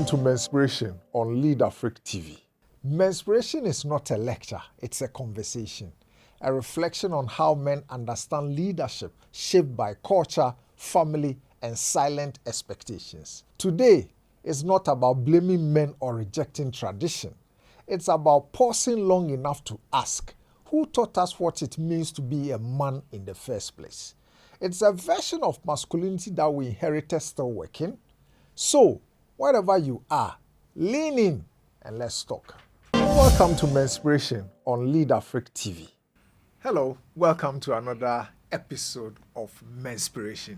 to Menspiration on Lead Africa TV. Menspiration is not a lecture, it's a conversation, a reflection on how men understand leadership shaped by culture, family, and silent expectations. Today is not about blaming men or rejecting tradition. It's about pausing long enough to ask, who taught us what it means to be a man in the first place? It's a version of masculinity that we inherited still working. So, wherever you are, lean in and let's talk. Welcome to Menspiration on Lead Africa TV. Hello, welcome to another episode of Menspiration,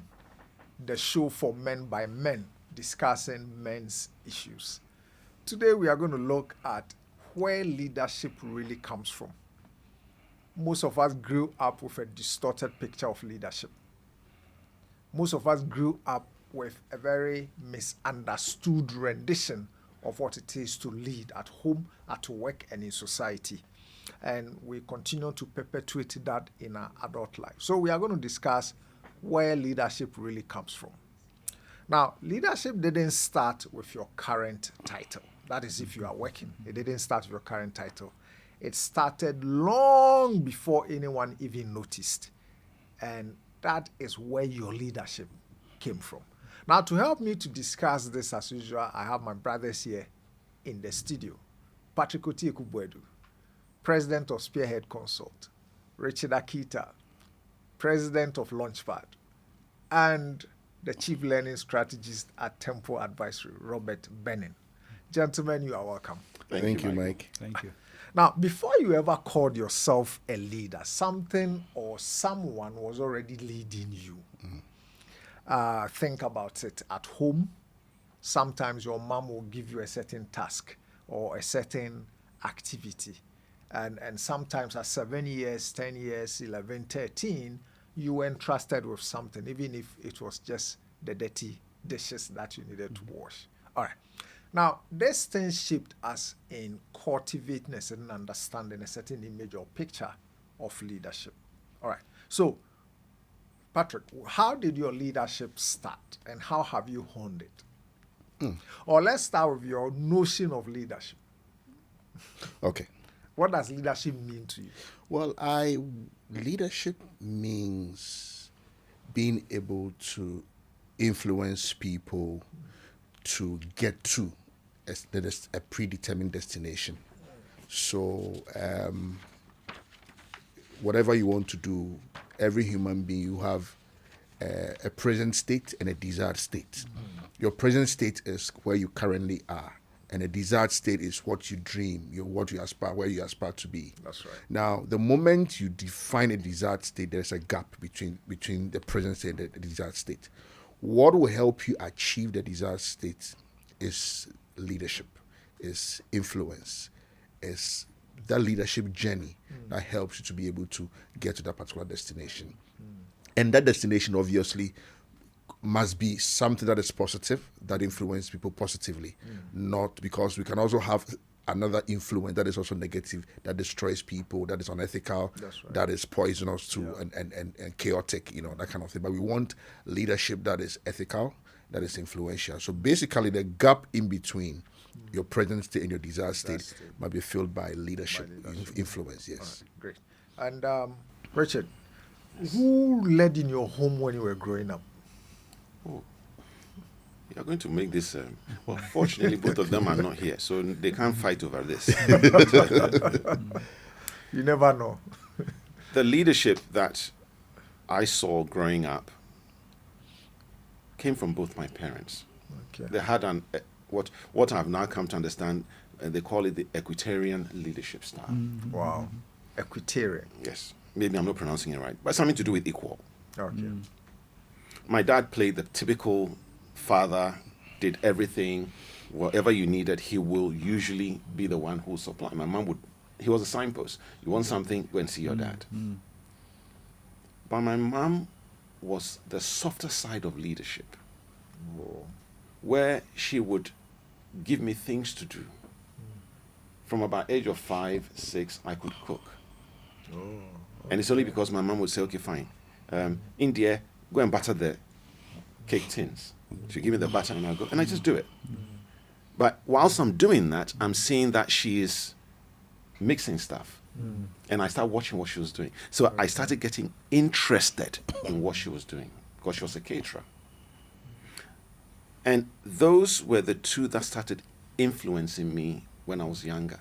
the show for men by men discussing men's issues. Today we are going to look at where leadership really comes from. Most of us grew up with a distorted picture of leadership. Most of us grew up with a very misunderstood rendition of what it is to lead at home, at work, and in society. And we continue to perpetuate that in our adult life. So we are going to discuss where leadership really comes from. Now, leadership didn't start with your current title. That is, if you are working. It didn't start with your current title. It started long before anyone even noticed. And that is where your leadership came from. Now, to help me to discuss this as usual, I have my brothers here in the studio. Patrick Otiekubwedu, President of Spearhead Consult, Richard Akita, President of Launchpad, and the Chief Learning Strategist at Tempo Advisory, Robert Benning. Gentlemen, you are welcome. Thank you, Mike. Thank you. Now, before you ever called yourself a leader, something or someone was already leading you. Think about it. At home, sometimes your mom will give you a certain task or a certain activity. And sometimes at 7 years, 10 years, 11, 13, you were entrusted with something, even if it was just the dirty dishes that you needed to wash. All right. Now, this thing shaped us in cultivating a certain understanding, a certain image or picture of leadership. All right. So, Patrick, how did your leadership start and how have you honed it? Or let's start with your notion of leadership. Okay. What does leadership mean to you? Well, leadership means being able to influence people to get to a predetermined destination. So, whatever you want to do, every human being, you have a present state and a desired state. Your present state is where you currently are, and a desired state is what you dream, what you aspire, where you aspire to be. That's right. Now, the moment you define a desired state, there's a gap between the present state and the desired state. What will help you achieve the desired state is leadership, is influence, is that leadership journey that helps you to be able to get to that particular destination. And that destination obviously must be something that is positive, that influences people positively, not because we can also have another influence that is also negative, that destroys people, that is unethical, that is poisonous to and chaotic, that kind of thing. But we want leadership that is ethical, that is influential. So basically the gap in between your present state and your desired state might be filled by leadership. Influence, yes. Right, great. And Richard, who led in your home when you were growing up? Oh, you're going to make this. Well, fortunately, both of them are not here, so they can't fight over this. You never know. The leadership that I saw growing up came from both my parents. Okay. They had what I've now come to understand, they call it the equitarian leadership style. Wow. Equitarian. Yes. Maybe I'm not pronouncing it right, but something to do with equal. Okay. My dad played the typical father, did everything, whatever you needed, he will usually be the one who supplied. My mom he was a signpost. You want something, go and see your dad. But my mom was the softer side of leadership, where she would give me things to do. From about age of 5, 6, I could cook. And it's only because my mom would say, okay, fine. India, go and butter the cake tins. She'd give me the butter and I'll go. And I just do it. But whilst I'm doing that, I'm seeing that she is mixing stuff. And I started watching what she was doing. So I started getting interested in what she was doing because she was a caterer. And those were the two that started influencing me when I was younger.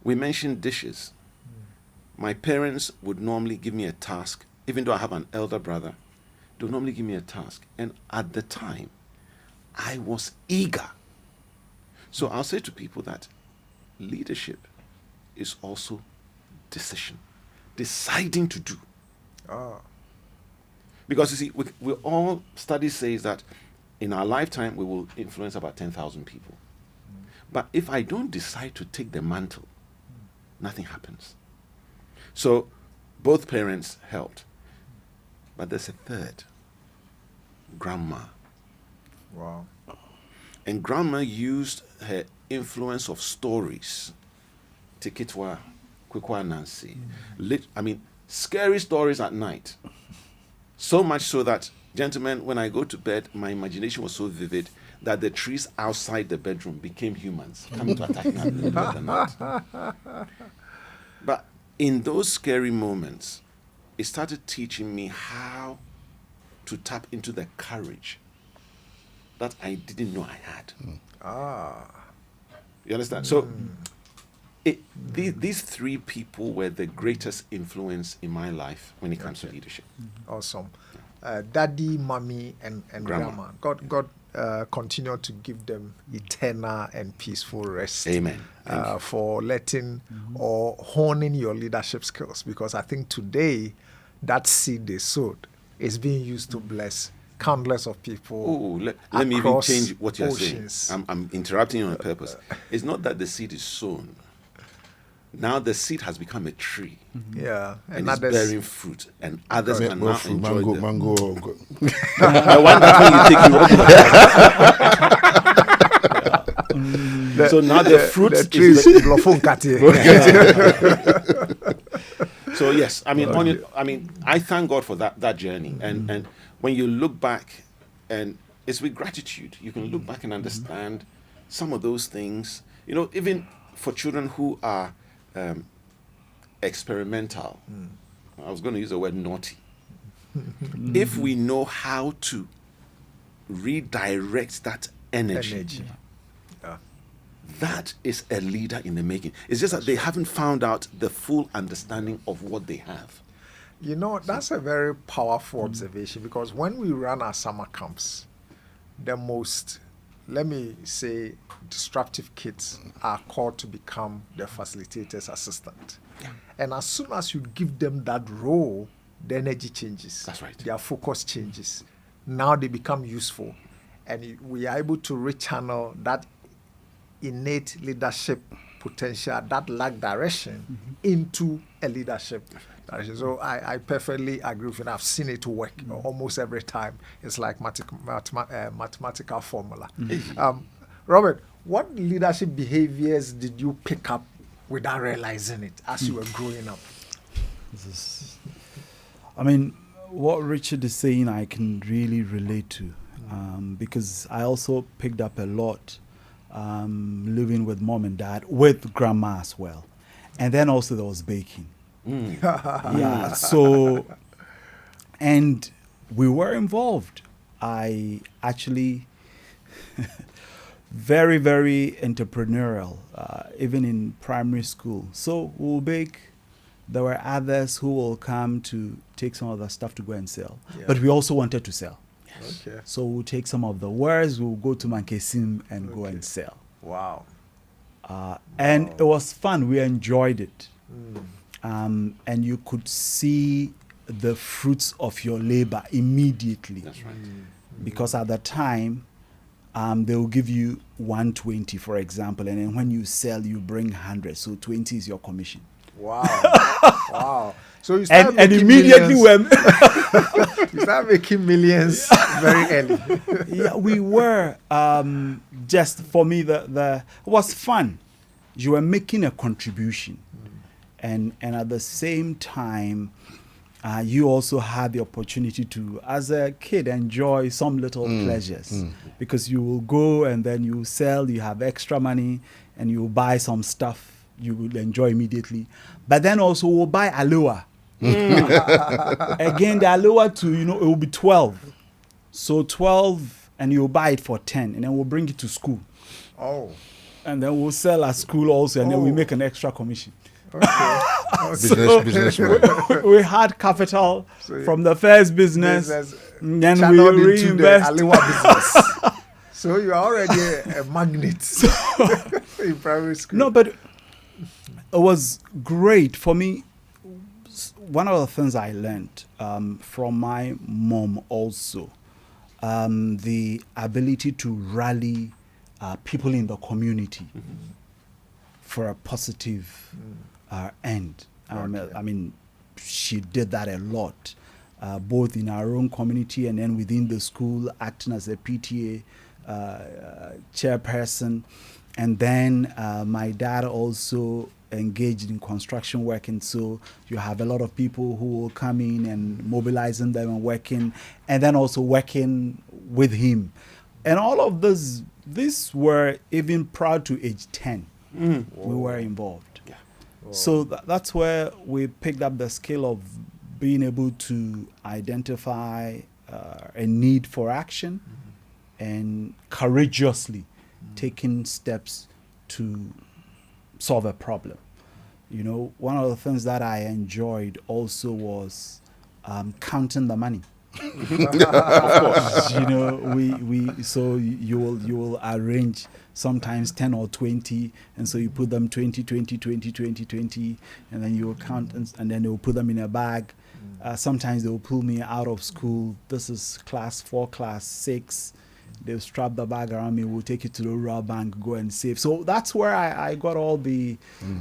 We mentioned dishes. My parents would normally give me a task, even though I have an elder brother, they would normally give me a task. And at the time, I was eager. So I'll say to people that leadership is also decision, deciding to do. Because you see, we all, study says that in our lifetime, we will influence about 10,000 people. But if I don't decide to take the mantle, nothing happens. So both parents helped. But there's a third, grandma. Wow. And grandma used her influence of stories. Tikitwa, Kwekwa Nancy. Scary stories at night. So much so that, gentlemen, when I go to bed, my imagination was so vivid that the trees outside the bedroom became humans coming to attack me at the middle of the night. But in those scary moments, it started teaching me how to tap into the courage that I didn't know I had. You understand? So these three people were the greatest influence in my life when it comes to leadership. Awesome. Daddy, mommy, and grandma. God continue to give them eternal and peaceful rest. Amen. For letting or honing your leadership skills, because I think today that seed they sowed is being used to bless countless of people. Let me even change what you're oceans. saying. I'm interrupting you on purpose. It's not that the seed is sown. Now the seed has become a tree. Yeah, and it's bearing fruit, and others can now fruit, enjoy them. mango. The one that when you take you. So now the fruit is. So yes, I thank God for that journey, and when you look back, and it's with gratitude, you can look back and understand some of those things. Even for children who are experimental, I was going to use the word naughty. If we know how to redirect that energy. That is a leader in the making. It's just that they haven't found out the full understanding of what they have. That's a very powerful observation, because when we run our summer camps, the most, let me say, disruptive kids are called to become the facilitator's assistant. Yeah. And as soon as you give them that role, the energy changes. That's right. Their focus changes. Now they become useful. And we are able to rechannel that innate leadership potential, that lack direction, into a leadership direction. So I perfectly agree with you. I've seen it work almost every time. It's like mathematical formula. Robert, what leadership behaviors did you pick up without realizing it as you were growing up? What Richard is saying, I can really relate to, because I also picked up a lot living with mom and dad, with grandma as well. And then also there was baking. Yeah, so, and we were involved. I actually, very, very entrepreneurial, even in primary school. So we'll bake. There were others who will come to take some of the stuff to go and sell. Yeah. But we also wanted to sell. Okay. So we'll take some of the wares, we'll go to Mankesim and go and sell. Wow. And it was fun. We enjoyed it. And you could see the fruits of your labor immediately. That's right. Because at the time, they will give you 120, for example, and then when you sell, you bring 100. So 20 is your commission. Wow. Wow. So you start and immediately when you start making millions very early. Yeah, we were. Just for me, it was fun. You were making a contribution, and at the same time, you also had the opportunity to, as a kid, enjoy some little pleasures, because you will go and then you sell, you have extra money, and you will buy some stuff you will enjoy immediately. But then also we'll buy aloha. Again, the aloha too, it will be 12. So 12, and you'll buy it for 10, and then we'll bring it to school. Oh. And then we'll sell at school also, and then we make an extra commission. Okay. Businessman. We had capital from the first business, and then we channeled into the reinvest. Aliwa business. So you're already a magnet in primary school. No, but it was great for me. One of the things I learned from my mom also, the ability to rally people in the community for a positive end. I mean, she did that a lot, both in our own community and then within the school, acting as a PTA chairperson. And then my dad also engaged in construction work, and so you have a lot of people who will come in and mobilizing them and working, and then also working with him. And all of these were even prior to age 10. We were involved. Yeah. So that's where we picked up the skill of being able to identify a need for action and courageously taking steps to solve a problem. One of the things that I enjoyed also was counting the money. Of course. So you will arrange sometimes 10 or 20, and so you put them 20, 20, 20, 20, 20, and then you will count, and then they will put them in a bag. Sometimes they will pull me out of school. This is class 4, class 6. They'll strap the bag around me. We'll take it to the rural bank, go and save. So that's where I got all the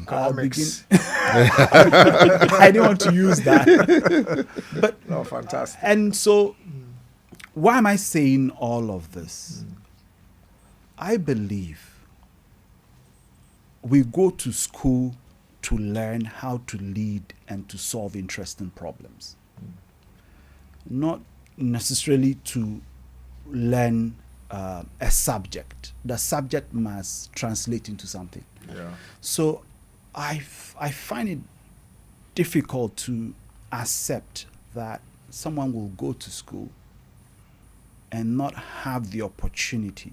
Comics. I didn't want to use that. But No, fantastic. and so, why am I saying all of this? I believe we go to school to learn how to lead and to solve interesting problems, not necessarily to learn a subject. The subject must translate into something. Yeah. So I find it difficult to accept that someone will go to school and not have the opportunity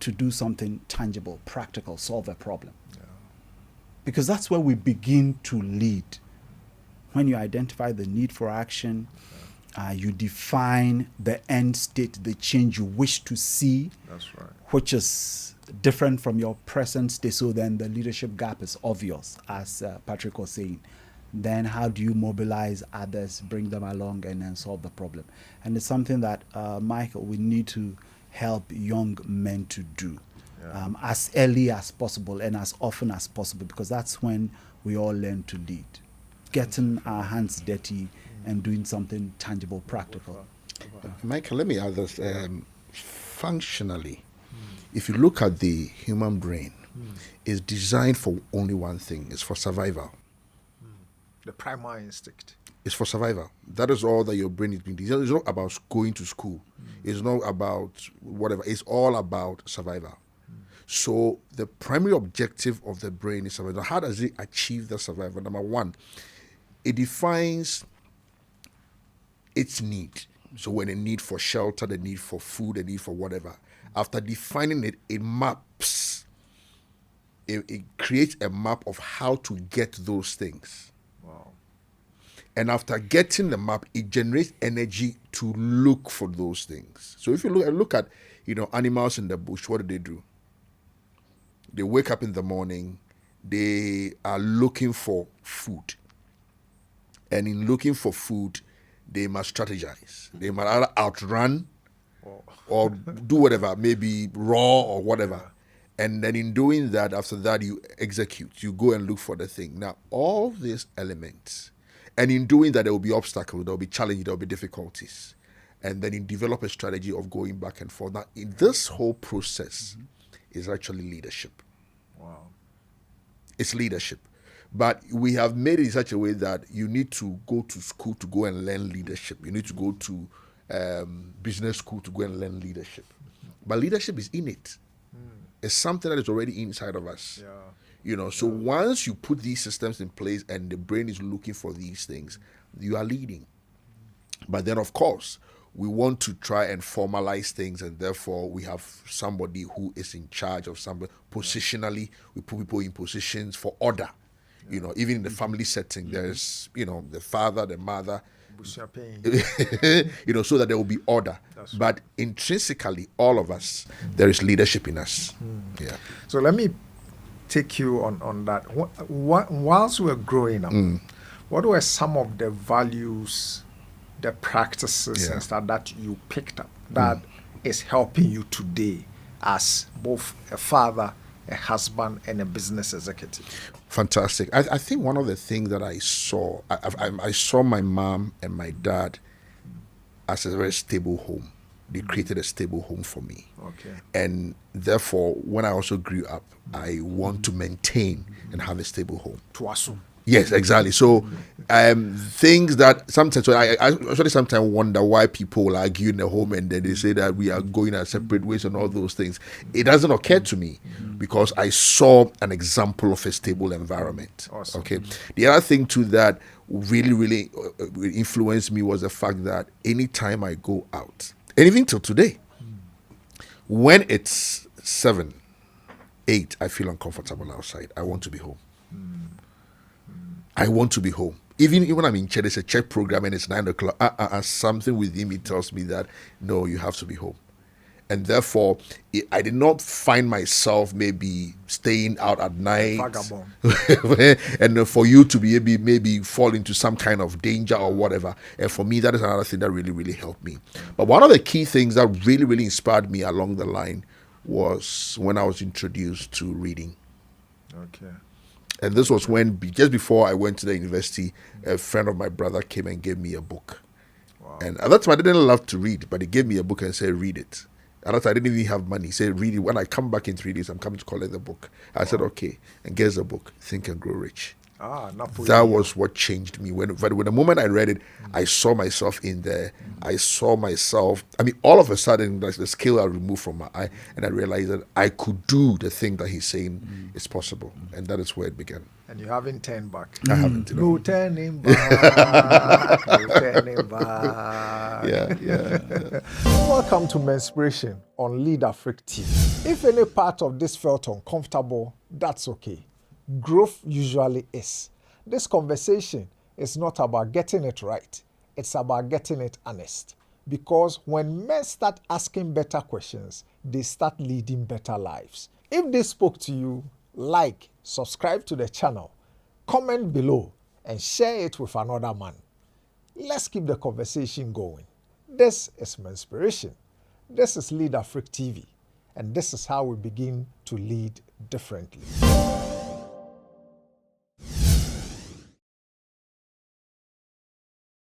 to do something tangible, practical, solve a problem. Yeah. Because that's where we begin to lead. When you identify the need for action, you define the end state, the change you wish to see, That's right. which is different from your present state. So then the leadership gap is obvious, as Patrick was saying. Then how do you mobilize others, bring them along, and then solve the problem? And it's something that, Michael, we need to help young men to do as early as possible and as often as possible, because that's when we all learn to lead. Getting our hands dirty and doing something tangible, practical. Michael, let me add this. Functionally, if you look at the human brain, it's designed for only one thing. It's for survival. The primary instinct. It's for survival. That is all that your brain is being designed. It's not about going to school. It's not about whatever. It's all about survival. So the primary objective of the brain is survival. How does it achieve the survival? Number one, it defines its need. So when a need for shelter, the need for food, the need for whatever. After defining it, it maps. It creates a map of how to get those things. Wow. And after getting the map, it generates energy to look for those things. So if you look at animals in the bush, what do? They wake up in the morning, they are looking for food. And in looking for food, they must strategize. They must either outrun or do whatever, maybe raw or whatever. And then in doing that, after that, you execute. You go and look for the thing. Now, all these elements, and in doing that, there will be obstacles, there will be challenges, there will be difficulties. And then you develop a strategy of going back and forth. Now, in this whole process is actually leadership. Wow. It's leadership. But we have made it in such a way that you need to go to school to go and learn leadership. You need to go to business school to go and learn leadership. But leadership is innate. It's something that is already inside of us. So once you put these systems in place and the brain is looking for these things, you are leading. But then, of course, we want to try and formalize things, and therefore we have somebody who is in charge of somebody. Positionally, we put people in positions for order. Even in the family setting, there's, the father, the mother, so that there will be order. But intrinsically, all of us, there is leadership in us. Yeah. So let me take you on that. Whilst we're growing up, what were some of the values, the practices and stuff that you picked up that is helping you today as both a father, a husband, and a business executive? Fantastic. I think one of the things that I saw, I saw my mom and my dad as a very stable home. They created a stable home for me. Okay. And therefore, when I also grew up, I want to maintain and have a stable home. Tuasu. Yes, exactly. So things that sometimes, so I actually sometimes wonder why people will argue in the home and then they say that we are going our separate ways and all those things. It doesn't occur to me because I saw an example of a stable environment. Awesome. Okay. The other thing too that really, really influenced me was the fact that anytime I go out, and even till today, when it's 7, 8, I feel uncomfortable outside. I want to be home. I want to be home. Even when I'm in church, there's a church program and it's 9 o'clock. Something within me tells me that, no, you have to be home. And therefore, I did not find myself maybe staying out at night. And for you to be maybe fall into some kind of danger or whatever. And for me, that is another thing that really, really helped me. But one of the key things that really, really inspired me along the line was when I was introduced to reading. Okay. And this was when, just before I went to the university, a friend of my brother came and gave me a book. Wow. And at that time, I didn't love to read, but he gave me a book and said, read it. At that time, I didn't even have money. He said, read it. When I come back in 3 days, I'm coming to collect the book. I said, okay. And guess the book, Think and Grow Rich. That was what changed me. When the moment I read it, I saw myself in there. I saw myself. All of a sudden, the scale I removed from my eye, and I realized that I could do the thing that he's saying is possible. And that is where it began. And you haven't turned back. I haven't. No turning back. No turning back. Yeah. Welcome to Menspiration on Leader Freak TV. If any part of this felt uncomfortable, that's okay. Growth usually is. This conversation is not about getting it right. It's about getting it honest. Because when men start asking better questions, they start leading better lives. If this spoke to you, like, subscribe to the channel, comment below, and share it with another man. Let's keep the conversation going. This is Menspiration. This is Leader Freak TV. And this is how we begin to lead differently.